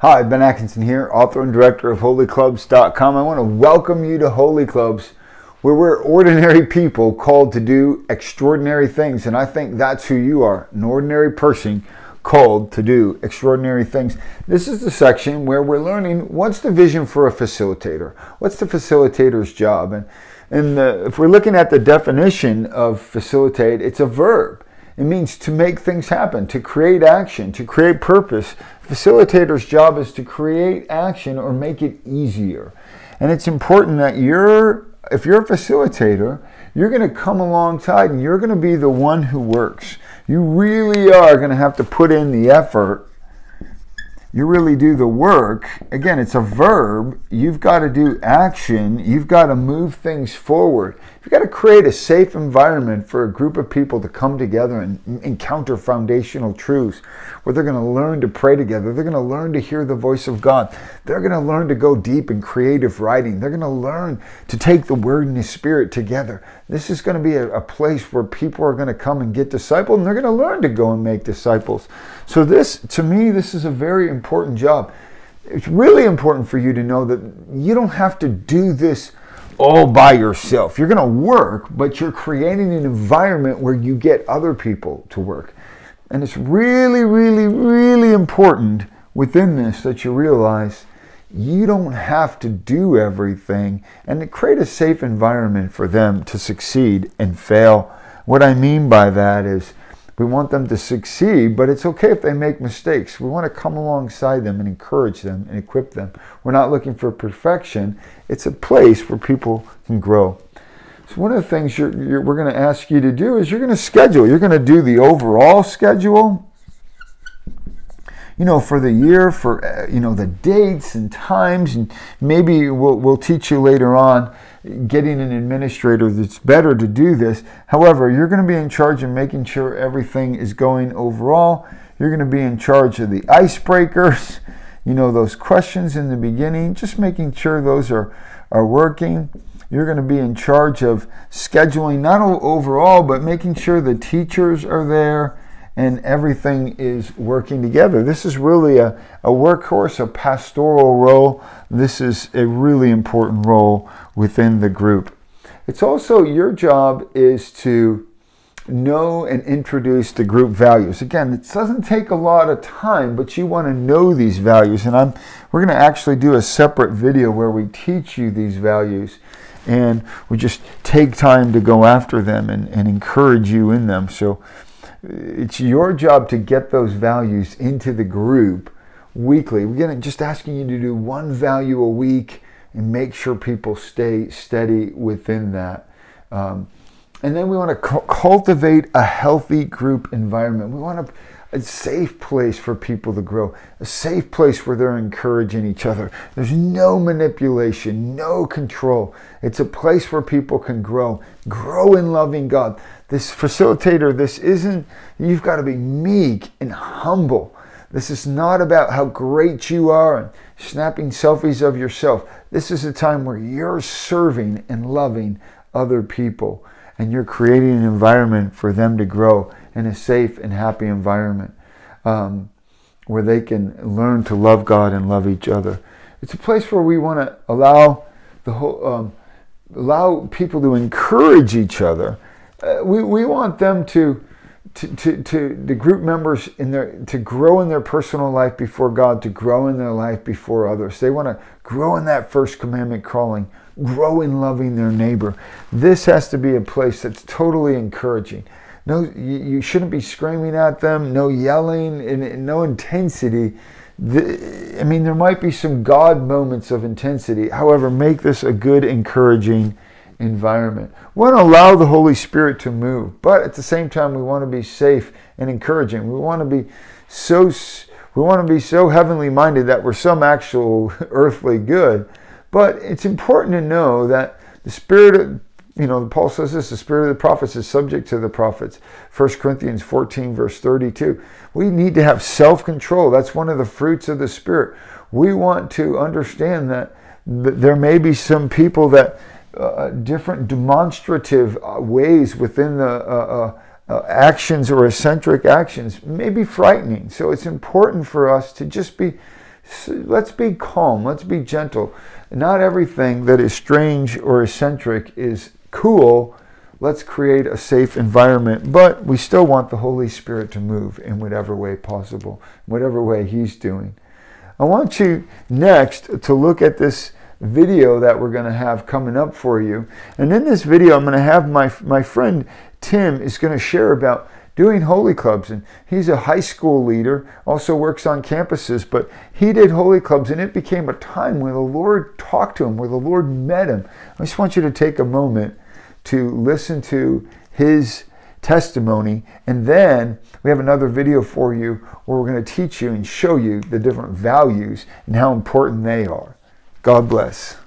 Hi, Ben Atkinson here, author and director of holyclubs.com. I want to welcome you to Holy Clubs, where we're ordinary people called to do extraordinary things. And I think that's who you are, an ordinary person called to do extraordinary things. This is the section where we're learning what's the vision for a facilitator? What's the facilitator's job? And if we're looking at the definition of facilitate, it's a verb. It means to make things happen, to create action, to create purpose. Facilitator's job is to create action or make it easier. And it's important that if you're a facilitator, you're going to come alongside and you're going to be the one who works. You really are going to have to put in the effort. You really do the work. Again, it's a verb. You've got to do action. You've got to move things forward. You've got to create a safe environment for a group of people to come together and encounter foundational truths where they're going to learn to pray together. They're going to learn to hear the voice of God. They're going to learn to go deep in creative writing. They're going to learn to take the Word and the Spirit together. This is going to be a place where people are going to come and get discipled, and they're going to learn to go and make disciples. So this, to me, this is a very important job. It's really important for you to know that you don't have to do this all by yourself. You're going to work, but you're creating an environment where you get other people to work. And it's really, really, really important within this that you realize you don't have to do everything, and to create a safe environment for them to succeed and fail. What I mean by that is we want them to succeed, but it's okay if they make mistakes. We want to come alongside them and encourage them and equip them. We're not looking for perfection. It's a place where people can grow. So one of the things we're going to ask you to do is you're going to schedule. You're going to do the overall schedule, for the year, for the dates and times, and maybe we'll teach you later on getting an administrator that's better to do this. However, you're going to be in charge of making sure everything is going overall. You're going to be in charge of the icebreakers, those questions in the beginning, just making sure those are working. You're going to be in charge of scheduling, not overall, but making sure the teachers are there and everything is working together. This is really a workhorse, a pastoral role. This is a really important role within the group. It's also your job is to know and introduce the group values. Again, it doesn't take a lot of time, but you want to know these values. And we're going to actually do a separate video where we teach you these values. And we just take time to go after them and encourage you in them. So it's your job to get those values into the group weekly. We're going to just asking you to do one value a week and make sure people stay steady within that. And then we want to cultivate a healthy group environment. We want a safe place for people to grow, a safe place where they're encouraging each other. There's no manipulation, no control. It's a place where people can grow in loving God. This facilitator, you've got to be meek and humble. This is not about how great you are and snapping selfies of yourself. This is a time where you're serving and loving other people, and you're creating an environment for them to grow in a safe and happy environment where they can learn to love God and love each other. It's a place where we want to allow people to encourage each other. We want them the group members to grow in their personal life before God, to grow in their life before others. They want to grow in that first commandment calling, grow in loving their neighbor. This has to be a place that's totally encouraging. No, you shouldn't be screaming at them, no yelling, and no intensity. There might be some God moments of intensity. However, make this a good, encouraging environment. We want to allow the Holy Spirit to move, but at the same time, we want to be safe and encouraging. We want to be so heavenly minded that we're some actual earthly good. But it's important to know that the Spirit, Paul says this, the Spirit of the prophets is subject to the prophets. 1 Corinthians 14, verse 32. We need to have self-control. That's one of the fruits of the Spirit. We want to understand that there may be some people that different demonstrative ways within the actions or eccentric actions may be frightening. So it's important for us to just be let's be calm. Let's be gentle. Not everything that is strange or eccentric is cool. Let's create a safe environment, but we still want the Holy Spirit to move in whatever way possible, whatever way He's doing. I want you next to look at this video that we're going to have coming up for you. And in this video, I'm going to have my friend Tim is going to share about doing Holy Clubs. And he's a high school leader, also works on campuses, but he did Holy Clubs, and it became a time where the Lord talked to him, where the Lord met him. I just want you to take a moment to listen to his testimony, and then we have another video for you where we're going to teach you and show you the different values and how important they are. God bless.